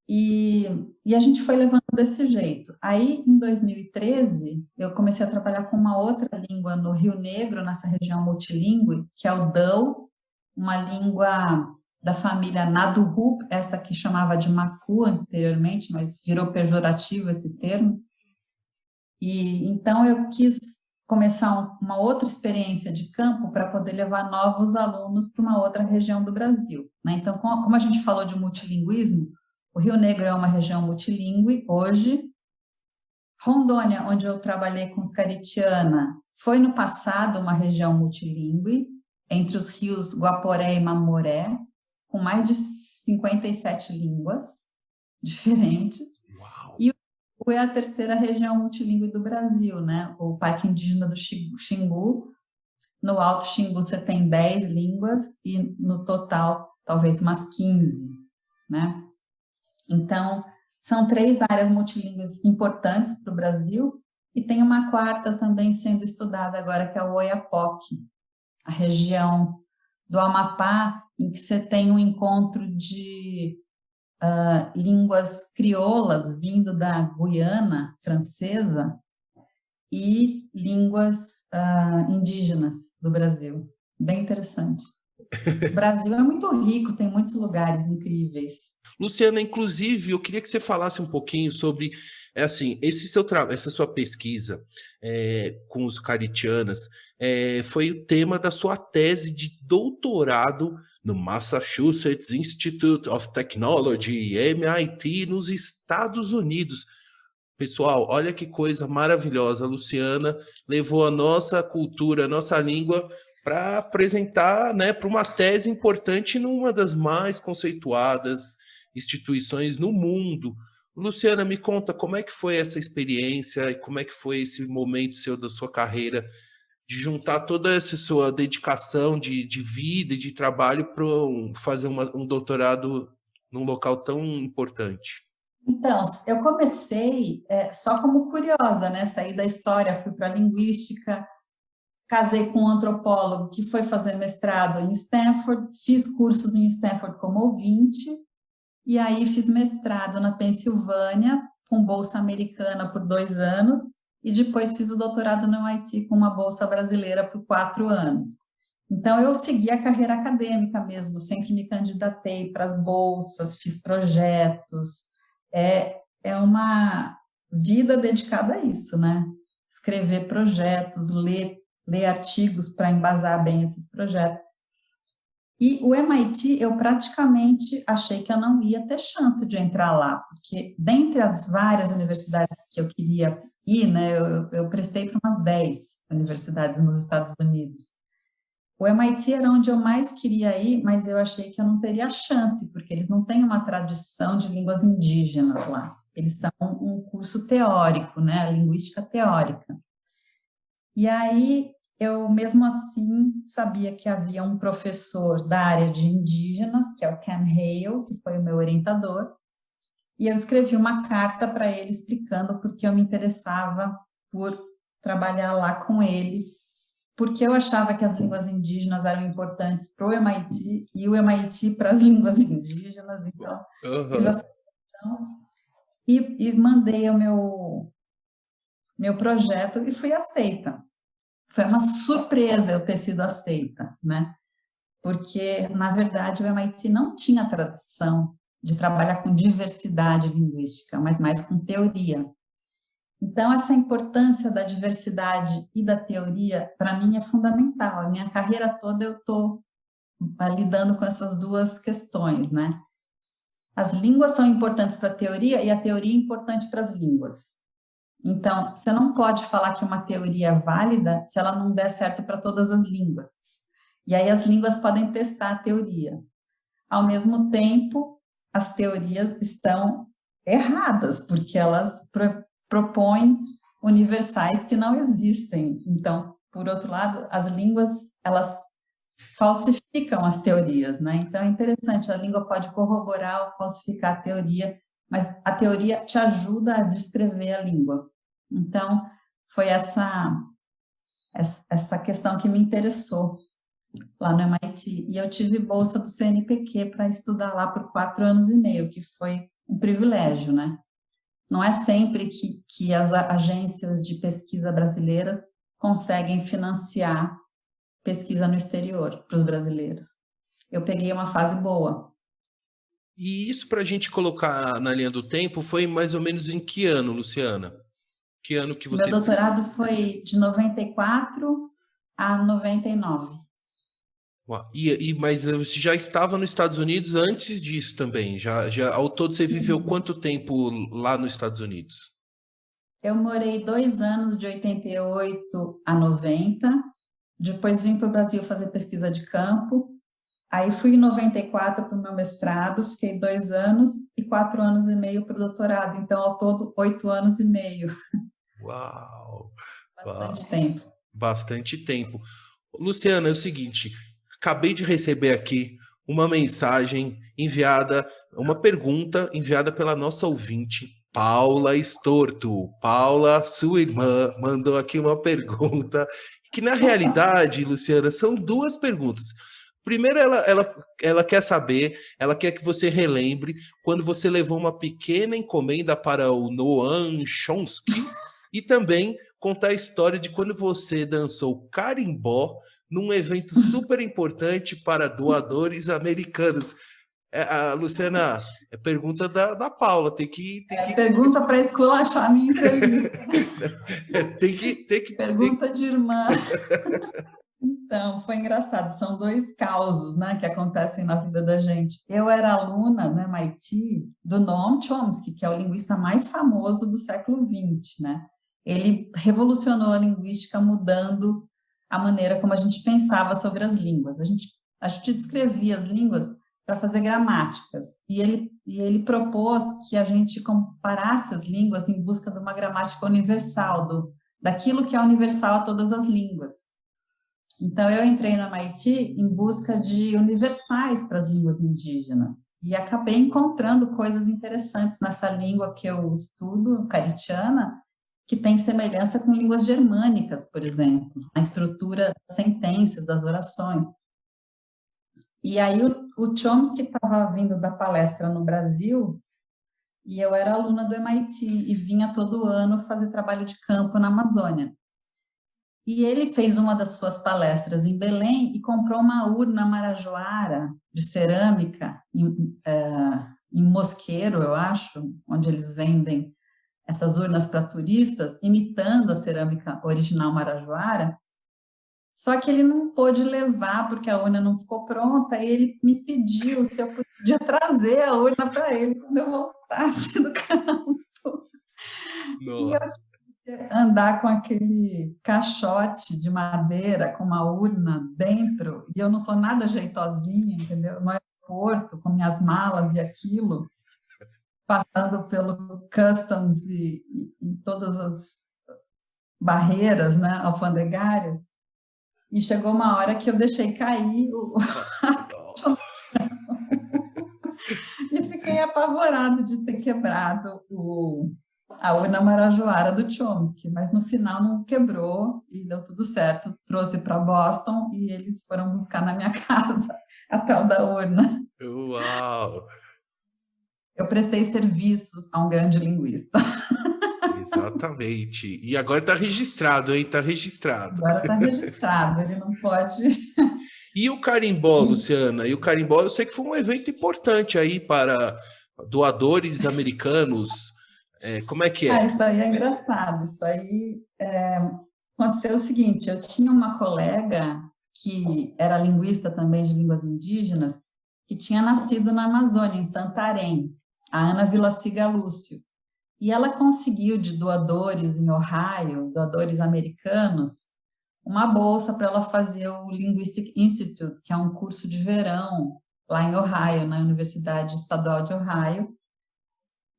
e a gente foi levando desse jeito. Aí, em 2013, eu comecei a trabalhar com uma outra língua no Rio Negro, nessa região multilingüe, que é o Dão, uma língua da família Nadurup, essa que chamava de Macu anteriormente, mas virou pejorativo esse termo. E então eu quis começar uma outra experiência de campo para poder levar novos alunos para uma outra região do Brasil, né? Então, como a gente falou de multilinguismo, o Rio Negro é uma região multilingüe hoje. Rondônia, onde eu trabalhei com os Caritiana, foi no passado uma região multilingüe, entre os rios Guaporé e Mamoré, com mais de 57 línguas diferentes. Uau. E é a terceira região multilingüe do Brasil, né? O Parque Indígena do Xingu. No Alto Xingu você tem 10 línguas e no total talvez umas 15, né? Então, são 3 áreas multilingües importantes para o Brasil e tem uma quarta também sendo estudada agora, que é o Oiapoque, a região do Amapá, em que você tem um encontro de línguas crioulas vindo da Guiana Francesa e línguas indígenas do Brasil. Bem interessante. O Brasil é muito rico, tem muitos lugares incríveis. Luciana, inclusive, eu queria que você falasse um pouquinho sobre, assim, essa sua pesquisa com os caritianas, foi o tema da sua tese de doutorado no Massachusetts Institute of Technology, MIT, nos Estados Unidos. Pessoal, olha que coisa maravilhosa. A Luciana levou a nossa cultura, a nossa língua para apresentar, né, para uma tese importante numa das mais conceituadas instituições no mundo. Luciana, me conta como é que foi essa experiência e como é que foi esse momento seu da sua carreira de juntar toda essa sua dedicação de vida e de trabalho para fazer um doutorado num local tão importante. Então, eu comecei só como curiosa, né? Saí da história, fui para a linguística, casei com um antropólogo que foi fazer mestrado em Stanford, fiz cursos em Stanford como ouvinte, e aí fiz mestrado na Pensilvânia, com bolsa americana por 2 anos, e depois fiz o doutorado no MIT com uma bolsa brasileira por 4 anos. Então, eu segui a carreira acadêmica mesmo, sempre me candidatei para as bolsas, fiz projetos. É uma vida dedicada a isso, né? Escrever projetos, ler artigos para embasar bem esses projetos. E o MIT, eu praticamente achei que eu não ia ter chance de entrar lá, porque dentre as várias universidades que eu queria ir, né, eu prestei para umas 10 universidades nos Estados Unidos. O MIT era onde eu mais queria ir, mas eu achei que eu não teria chance, porque eles não têm uma tradição de línguas indígenas lá. Eles são um curso teórico, né, a linguística teórica. E aí, eu mesmo assim sabia que havia um professor da área de indígenas, que é o Ken Hale, que foi o meu orientador, e eu escrevi uma carta para ele explicando por que eu me interessava por trabalhar lá com ele, porque eu achava que as línguas indígenas eram importantes para o MIT e o MIT para as línguas indígenas, então fiz essa questão e mandei o meu projeto e fui aceita. Foi uma surpresa eu ter sido aceita, né? Porque, na verdade, o MIT não tinha tradição de trabalhar com diversidade linguística, mas mais com teoria. Então, essa importância da diversidade e da teoria, para mim, é fundamental. A minha carreira toda eu estou lidando com essas duas questões, né? As línguas são importantes para a teoria e a teoria é importante para as línguas. Então, você não pode falar que uma teoria é válida se ela não der certo para todas as línguas. E aí as línguas podem testar a teoria. Ao mesmo tempo, as teorias estão erradas, porque elas propõem universais que não existem. Então, por outro lado, as línguas, elas falsificam as teorias, né? Então, é interessante, a língua pode corroborar ou falsificar a teoria, mas a teoria te ajuda a descrever a língua. Então, foi essa questão que me interessou lá no MIT. E eu tive bolsa do CNPq para estudar lá por 4 anos e meio, que foi um privilégio, né? Não é sempre que as agências de pesquisa brasileiras conseguem financiar pesquisa no exterior para os brasileiros. Eu peguei uma fase boa. E isso, para a gente colocar na linha do tempo, foi mais ou menos em que ano, Luciana? Que ano que você... Meu doutorado foi de 94 a 99. Mas você já estava nos Estados Unidos antes disso também? Ao todo, você viveu quanto tempo lá nos Estados Unidos? Eu morei 2 anos, de 88 a 90. Depois vim para o Brasil fazer pesquisa de campo. Aí fui em 94 para o meu mestrado, fiquei 2 anos e 4 anos e meio para o doutorado. Então, ao todo, 8 anos e meio. Uau! Bastante tempo. Bastante tempo. Luciana, é o seguinte, acabei de receber aqui uma mensagem enviada, uma pergunta enviada pela nossa ouvinte, Paula Estorto. Paula, sua irmã, mandou aqui uma pergunta, que na realidade, Luciana, são 2 perguntas. Primeiro, ela quer saber, ela quer que você relembre quando você levou uma pequena encomenda para o Noam Chomsky e também contar a história de quando você dançou carimbó num evento super importante para doadores americanos. Luciana, é pergunta da Paula, tem que... Pergunta para esculachar a minha entrevista. tem que... Pergunta de irmã. Então, foi engraçado, são 2 causos, né, que acontecem na vida da gente. Eu era aluna no MIT do Noam Chomsky, que é o linguista mais famoso do século XX, né? Ele revolucionou a linguística mudando a maneira como a gente pensava sobre as línguas. A gente descrevia as línguas para fazer gramáticas, e ele propôs que a gente comparasse as línguas em busca de uma gramática universal, daquilo que é universal a todas as línguas. Então, eu entrei na MIT em busca de universais para as línguas indígenas e acabei encontrando coisas interessantes nessa língua que eu estudo, caritiana, que tem semelhança com línguas germânicas, por exemplo, na estrutura das sentenças, das orações. E aí o Chomsky estava vindo da palestra no Brasil e eu era aluna do MIT e vinha todo ano fazer trabalho de campo na Amazônia. E ele fez uma das suas palestras em Belém e comprou uma urna marajoara de cerâmica em Mosqueiro, eu acho, onde eles vendem essas urnas para turistas, imitando a cerâmica original marajoara. Só que ele não pôde levar, porque a urna não ficou pronta, e ele me pediu se eu podia trazer a urna para ele quando eu voltasse do campo. Nossa. E eu andar com aquele caixote de madeira com uma urna dentro, e eu não sou nada jeitosinha, entendeu? No aeroporto, com minhas malas e aquilo, passando pelo customs e todas as barreiras, né, alfandegárias, e chegou uma hora que eu deixei cair e fiquei apavorado de ter quebrado a urna marajoara do Chomsky, mas no final não quebrou e deu tudo certo. Trouxe para Boston e eles foram buscar na minha casa a tal da urna. Uau! Eu prestei serviços a um grande linguista. Exatamente. E agora está registrado, hein? Está registrado. Agora está registrado, ele não pode... E o carimbó, Luciana? E o carimbó, eu sei que foi um evento importante aí para doadores americanos. Como é que é? Isso aí é engraçado. Isso aí aconteceu o seguinte, eu tinha uma colega que era linguista também de línguas indígenas, que tinha nascido na Amazônia, em Santarém, a Ana Villaciga Lúcio. E ela conseguiu, de doadores em Ohio, doadores americanos, uma bolsa para ela fazer o Linguistic Institute, que é um curso de verão lá em Ohio, na Universidade Estadual de Ohio.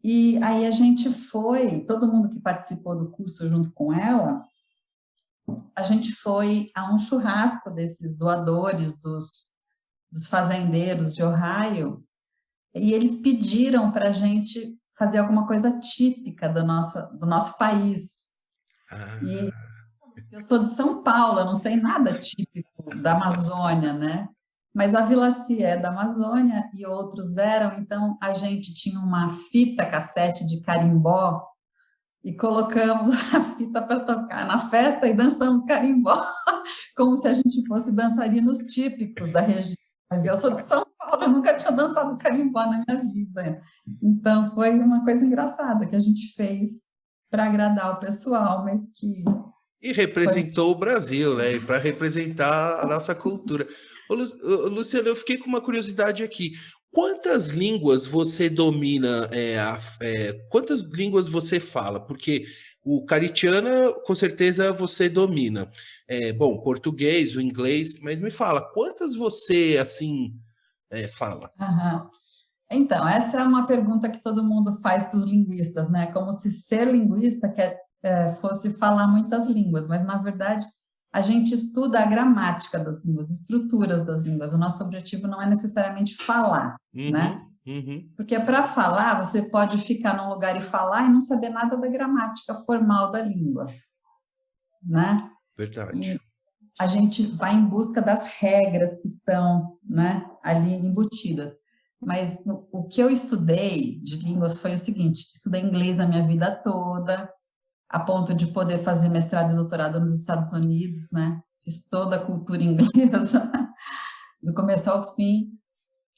E aí a gente foi, todo mundo que participou do curso junto com ela, a gente foi a um churrasco desses doadores, dos fazendeiros de Ohio, e eles pediram para a gente fazer alguma coisa típica do nosso país. E eu sou de São Paulo, eu não sei nada típico da Amazônia, né? Mas a Villaci é da Amazônia e outros eram, então a gente tinha uma fita cassete de carimbó e colocamos a fita para tocar na festa e dançamos carimbó, como se a gente fosse dançarinos típicos da região. Mas eu sou de São Paulo, eu nunca tinha dançado carimbó na minha vida. Então foi uma coisa engraçada que a gente fez para agradar o pessoal, mas que... E representou o Brasil, né? Para representar a nossa cultura. Ô, Luciano, eu fiquei com uma curiosidade aqui. Quantas línguas você domina? Quantas línguas você fala? Porque o caritiana, com certeza, você domina. Bom, português, o inglês, mas me fala, quantas você, assim, fala? Uhum. Então, essa é uma pergunta que todo mundo faz para os linguistas, né? Como se ser linguista fosse falar muitas línguas, mas, na verdade, a gente estuda a gramática das línguas, estruturas das línguas. O nosso objetivo não é necessariamente falar, né? Porque para falar, você pode ficar num lugar e falar e não saber nada da gramática formal da língua, né? Verdade. E a gente vai em busca das regras que estão, né, ali embutidas. Mas o que eu estudei de línguas foi o seguinte, estudei inglês a minha vida toda, a ponto de poder fazer mestrado e doutorado nos Estados Unidos, né? Fiz toda a cultura inglesa, do começo ao fim.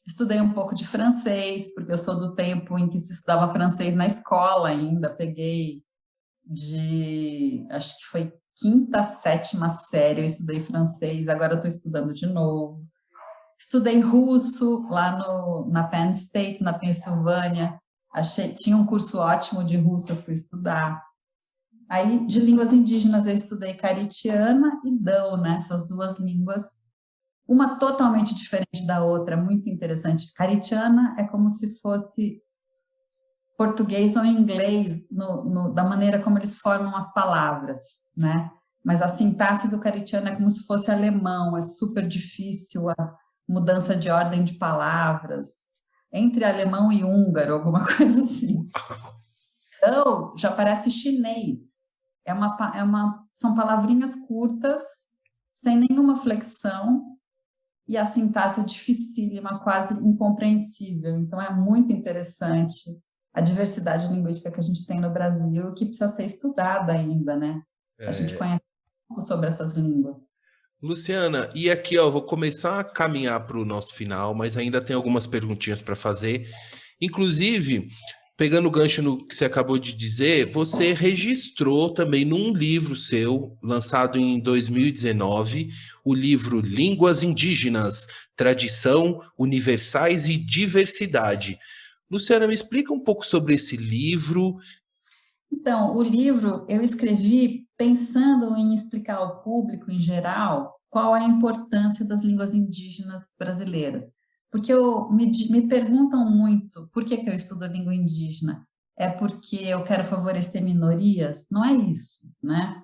Estudei um pouco de francês, porque eu sou do tempo em que se estudava francês na escola ainda. Peguei acho que foi quinta, sétima série, eu estudei francês, agora eu estou estudando de novo. Estudei russo lá na Penn State, na Pensilvânia. Tinha um curso ótimo de russo, eu fui estudar. Aí, de línguas indígenas, eu estudei caritiana e dão, né? Essas duas línguas, uma totalmente diferente da outra, muito interessante. Caritiana é como se fosse português ou inglês, da maneira como eles formam as palavras, né? mas a sintaxe do caritiano é como se fosse alemão, é super difícil a mudança de ordem de palavras, entre alemão e húngaro, alguma coisa assim. Então, já parece chinês. São palavrinhas curtas, sem nenhuma flexão, e a sintaxe é dificílima, quase incompreensível. Então, é muito interessante a diversidade linguística que a gente tem no Brasil, que precisa ser estudada ainda, né? A gente conhece pouco sobre essas línguas. Luciana, e aqui, ó, vou começar a caminhar para o nosso final, mas ainda tem algumas perguntinhas para fazer. Inclusive, pegando o gancho no que você acabou de dizer, você registrou também num livro seu, lançado em 2019, o livro Línguas Indígenas, Tradição, Universais e Diversidade. Luciana, me explica um pouco sobre esse livro. Então, o livro eu escrevi pensando em explicar ao público, em geral, qual é a importância das línguas indígenas brasileiras. Porque me perguntam muito por que eu estudo língua indígena. É porque eu quero favorecer minorias? Não é isso, né?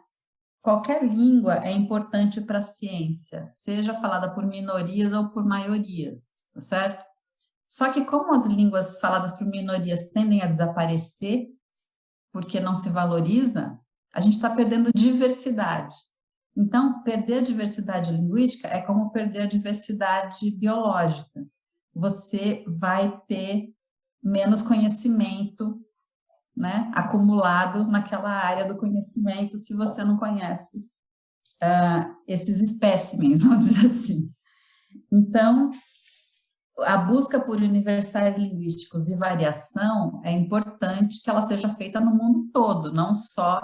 Qualquer língua é importante para a ciência, seja falada por minorias ou por maiorias, tá certo? Só que como as línguas faladas por minorias tendem a desaparecer, porque não se valoriza, a gente está perdendo diversidade. Então, perder a diversidade linguística é como perder a diversidade biológica. Você vai ter menos conhecimento, né, acumulado naquela área do conhecimento se você não conhece esses espécimens, vamos dizer assim. Então, a busca por universais linguísticos e variação é importante que ela seja feita no mundo todo, não só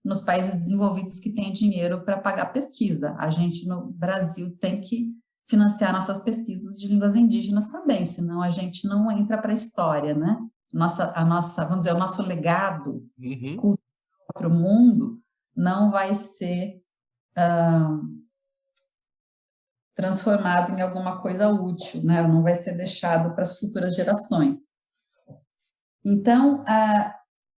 nos países desenvolvidos que têm dinheiro para pagar pesquisa. A gente, no Brasil, tem que financiar nossas pesquisas de línguas indígenas também, senão a gente não entra para a história, né? Vamos dizer, o nosso legado cultural para o mundo não vai ser transformado em alguma coisa útil, né? Não vai ser deixado para as futuras gerações. Então,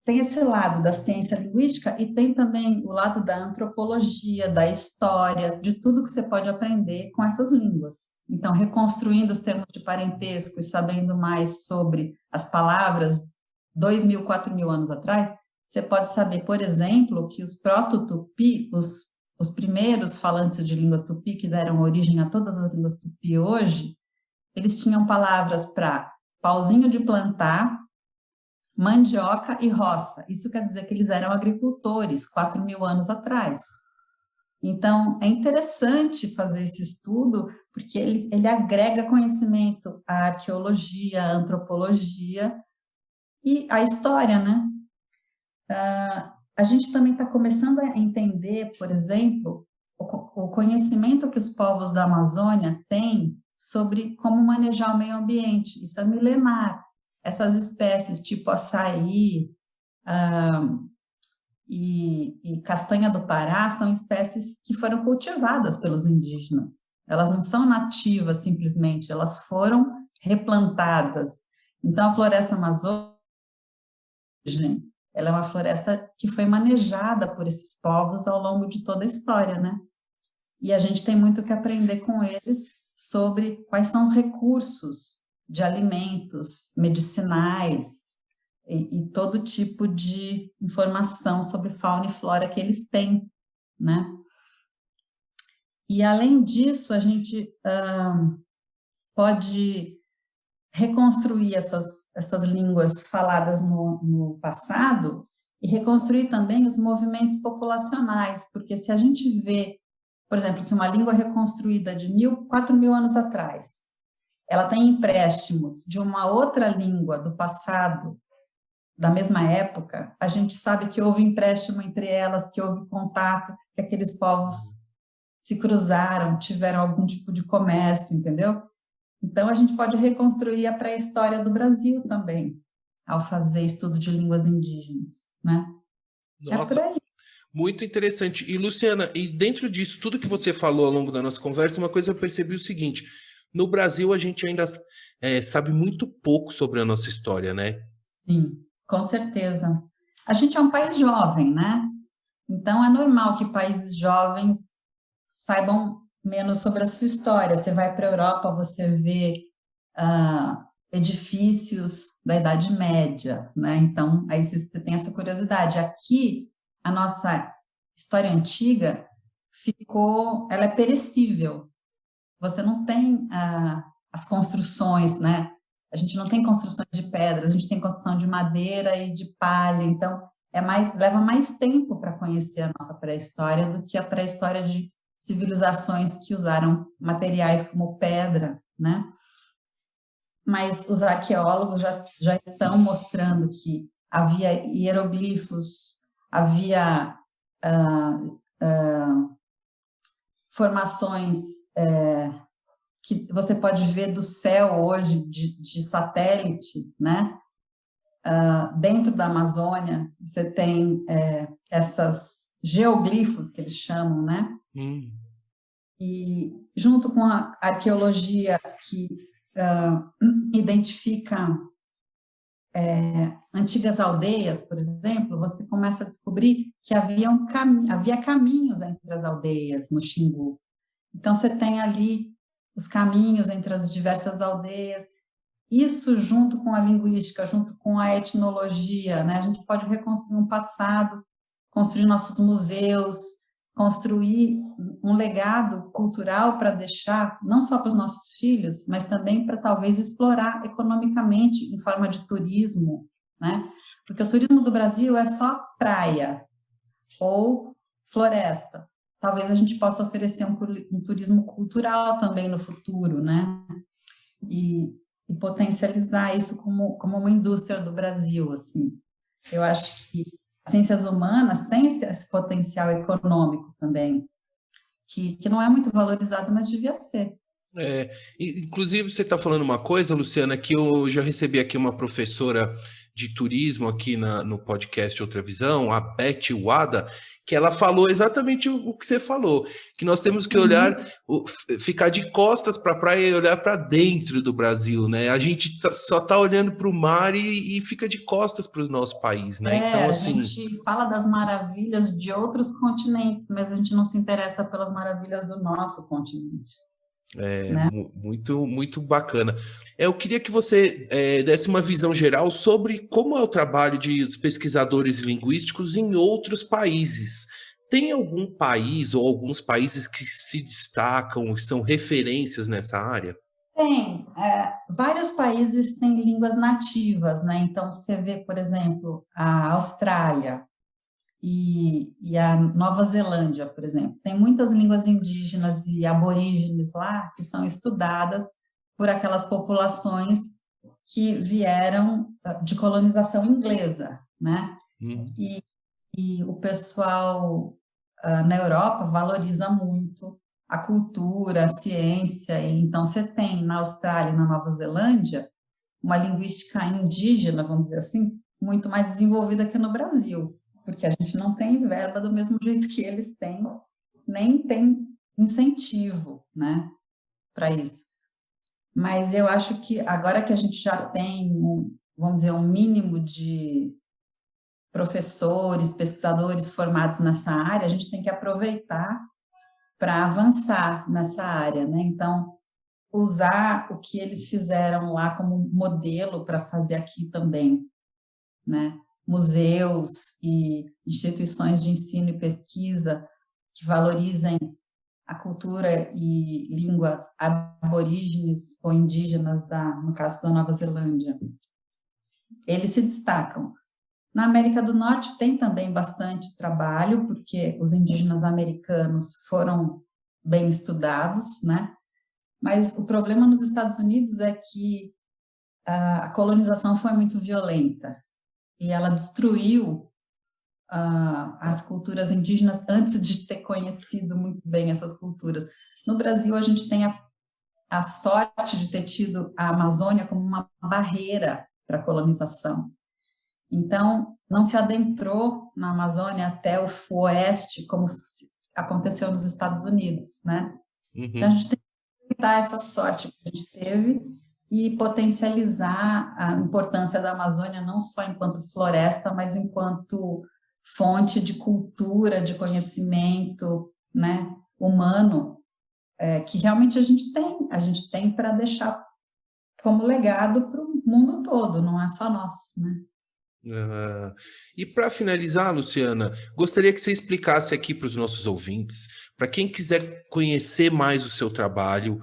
tem esse lado da ciência linguística e tem também o lado da antropologia, da história, de tudo que você pode aprender com essas línguas. Então, reconstruindo os termos de parentesco e sabendo mais sobre as palavras 2.000, 4.000 anos atrás, você pode saber, por exemplo, que os proto-tupi, os primeiros falantes de línguas tupi, que deram origem a todas as línguas tupi hoje, eles tinham palavras para pauzinho de plantar, mandioca e roça. Isso quer dizer que eles eram agricultores 4.000 anos atrás. Então, é interessante fazer esse estudo, porque ele agrega conhecimento à arqueologia, à antropologia e à história, né? A gente também está começando a entender, por exemplo, o conhecimento que os povos da Amazônia têm sobre como manejar o meio ambiente. Isso é milenar. Essas espécies, tipo açaí e castanha do Pará, são espécies que foram cultivadas pelos indígenas. Elas não são nativas, simplesmente, elas foram replantadas. Então, a floresta amazônica, ela é uma floresta que foi manejada por esses povos ao longo de toda a história, né? E a gente tem muito que aprender com eles sobre quais são os recursos de alimentos medicinais e todo tipo de informação sobre fauna e flora que eles têm, né? E, além disso, a gente pode reconstruir essas línguas faladas no passado e reconstruir também os movimentos populacionais, porque se a gente vê, por exemplo, que uma língua reconstruída de 4.000 anos atrás, ela tem empréstimos de uma outra língua do passado, da mesma época, a gente sabe que houve empréstimo entre elas, que houve contato, que aqueles povos se cruzaram, tiveram algum tipo de comércio, entendeu? Então, a gente pode reconstruir a pré-história do Brasil também, ao fazer estudo de línguas indígenas, né? Nossa, é por aí. Muito interessante. E, Luciana, e dentro disso, tudo que você falou ao longo da nossa conversa, uma coisa eu percebi o seguinte: no Brasil, a gente ainda sabe muito pouco sobre a nossa história, né? Sim, com certeza. A gente é um país jovem, né? Então, é normal que países jovens saibam menos sobre a sua história. Você vai para a Europa, você vê edifícios da Idade Média, né? Então, aí você tem essa curiosidade. Aqui, a nossa história antiga ela é perecível. Você não tem as construções, né? A gente não tem construções de pedra, a gente tem construção de madeira e de palha, então leva mais tempo para conhecer a nossa pré-história do que a pré-história de civilizações que usaram materiais como pedra, né? Mas os arqueólogos já estão mostrando que havia hieroglifos, havia formações que você pode ver do céu hoje, de satélite, né? Dentro da Amazônia, você tem essas geoglifos, que eles chamam, né? E junto com a arqueologia que identifica antigas aldeias, por exemplo, você começa a descobrir que havia caminhos entre as aldeias no Xingu. Então, você tem ali os caminhos entre as diversas aldeias. Isso, junto com a linguística, junto com a etnologia, né? A gente pode reconstruir um passado, construir nossos museus, construir um legado cultural para deixar, não só para os nossos filhos, mas também para talvez explorar economicamente em forma de turismo, né? Porque o turismo do Brasil é só praia ou floresta. Talvez a gente possa oferecer um turismo cultural também no futuro, né? E potencializar isso como uma indústria do Brasil, assim. Eu acho que as ciências humanas têm esse potencial econômico também, que não é muito valorizado, mas devia ser. Inclusive, você está falando uma coisa, Luciana, que eu já recebi aqui uma professora de turismo aqui no podcast Outra Visão, a Beth Wada, que ela falou exatamente o que você falou, que nós temos que olhar, ficar de costas para a praia e olhar para dentro do Brasil, né? A gente só está olhando para o mar e fica de costas para o nosso país, né? Então, assim, a gente fala das maravilhas de outros continentes, mas a gente não se interessa pelas maravilhas do nosso continente. Né? Muito, muito bacana. Eu queria que você desse uma visão geral sobre como é o trabalho dos pesquisadores linguísticos em outros países. Tem algum país ou alguns países que se destacam, são referências nessa área? Tem. Vários países têm línguas nativas, né? Então, você vê, por exemplo, a Austrália e a Nova Zelândia, por exemplo. Tem muitas línguas indígenas e aborígenes lá que são estudadas por aquelas populações que vieram de colonização inglesa, né? E o pessoal na Europa valoriza muito a cultura, a ciência, e então você tem na Austrália e na Nova Zelândia uma linguística indígena, vamos dizer assim, muito mais desenvolvida que no Brasil, porque a gente não tem verba do mesmo jeito que eles têm, nem tem incentivo, né, para isso. Mas eu acho que agora que a gente já tem, vamos dizer, um mínimo de professores, pesquisadores formados nessa área, a gente tem que aproveitar para avançar nessa área, né? Então, usar o que eles fizeram lá como modelo para fazer aqui também, né? Museus e instituições de ensino e pesquisa que valorizem a cultura e línguas aborígenes ou indígenas, no caso da Nova Zelândia. Eles se destacam. Na América do Norte tem também bastante trabalho, porque os indígenas americanos foram bem estudados, né? Mas o problema nos Estados Unidos é que a colonização foi muito violenta e ela destruiu as culturas indígenas antes de ter conhecido muito bem essas culturas. No Brasil, a gente tem a sorte de ter tido a Amazônia como uma barreira para a colonização. Então, não se adentrou na Amazônia até o oeste, como aconteceu nos Estados Unidos, né? Então, a gente tem que aproveitar essa sorte que a gente teve e potencializar a importância da Amazônia não só enquanto floresta, mas enquanto fonte de cultura, de conhecimento, né, humano, que realmente a gente tem para deixar como legado para o mundo todo, não é só nosso, né? E para finalizar, Luciana, gostaria que você explicasse aqui para os nossos ouvintes, para quem quiser conhecer mais o seu trabalho,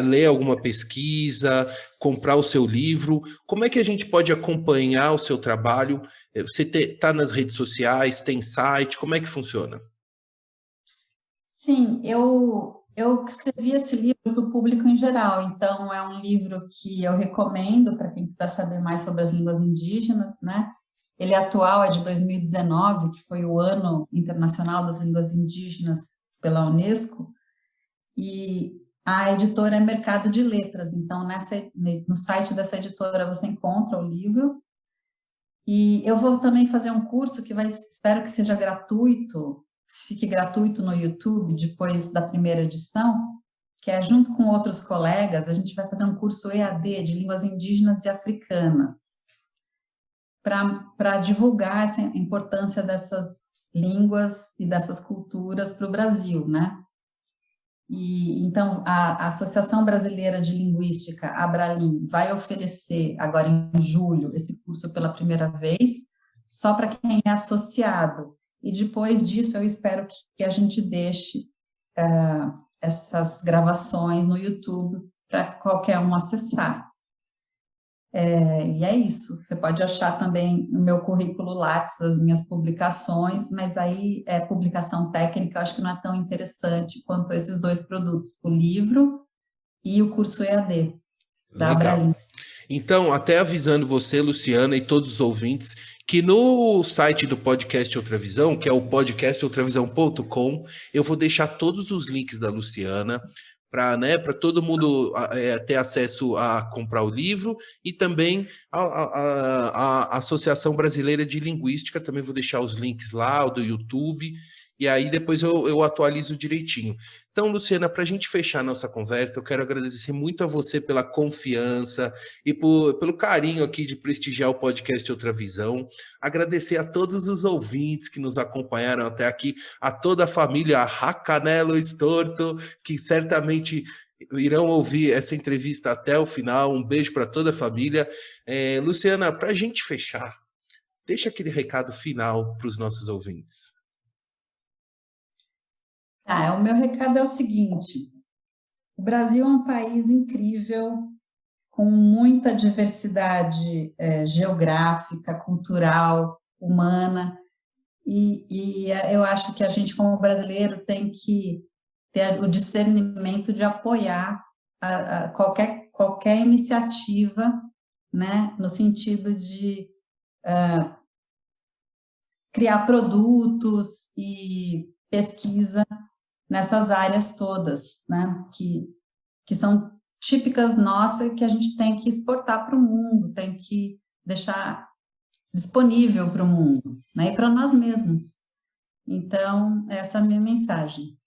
ler alguma pesquisa, comprar o seu livro, como é que a gente pode acompanhar o seu trabalho? Você está nas redes sociais, tem site, como é que funciona? Sim, eu escrevi esse livro para o público em geral, então é um livro que eu recomendo para quem quiser saber mais sobre as línguas indígenas, né? Ele é atual, é de 2019, que foi o Ano Internacional das Línguas Indígenas pela Unesco, e a editora é Mercado de Letras, então no site dessa editora você encontra o livro, e eu vou também fazer um curso que espero que seja gratuito, fique gratuito no YouTube depois da primeira edição, que é junto com outros colegas, a gente vai fazer um curso EAD de línguas indígenas e africanas, para divulgar essa importância dessas línguas e dessas culturas para o Brasil, né? E então a Associação Brasileira de Linguística, Abralim, vai oferecer agora em julho esse curso pela primeira vez, só para quem é associado. E depois disso, eu espero que a gente deixe essas gravações no YouTube para qualquer um acessar. E é isso. Você pode achar também no meu currículo Lattes as minhas publicações, mas aí publicação técnica, eu acho que não é tão interessante quanto esses dois produtos, o livro e o curso EAD da Abralim. Então, até avisando você, Luciana, e todos os ouvintes, que no site do Podcast Outra Visão, que é o podcastoutravisão.com, eu vou deixar todos os links da Luciana para todo mundo ter acesso a comprar o livro, e também a Associação Brasileira de Linguística, também vou deixar os links lá, o do YouTube, e aí depois eu atualizo direitinho. Então, Luciana, para a gente fechar a nossa conversa, eu quero agradecer muito a você pela confiança e pelo carinho aqui de prestigiar o podcast Outra Visão. Agradecer a todos os ouvintes que nos acompanharam até aqui, a toda a família Racanelo Estorto, que certamente irão ouvir essa entrevista até o final. Um beijo para toda a família. Luciana, para a gente fechar, deixa aquele recado final para os nossos ouvintes. O meu recado é o seguinte: o Brasil é um país incrível, com muita diversidade geográfica, cultural, humana, e eu acho que a gente, como brasileiro, tem que ter o discernimento de apoiar qualquer iniciativa, né, no sentido de criar produtos e pesquisa nessas áreas todas, né, que são típicas nossas, que a gente tem que exportar para o mundo, tem que deixar disponível para o mundo, né, e para nós mesmos. Então, essa é a minha mensagem.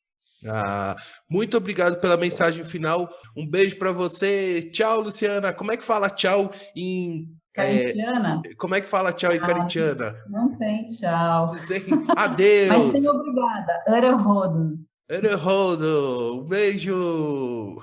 Muito obrigado pela mensagem final. Um beijo para você. Tchau, Luciana. Como é que fala tchau em... Caritiana? Como é que fala tchau em caritiana? Não tem tchau. Adeus. Mas tem obrigada. Ererhoden. Um beijo.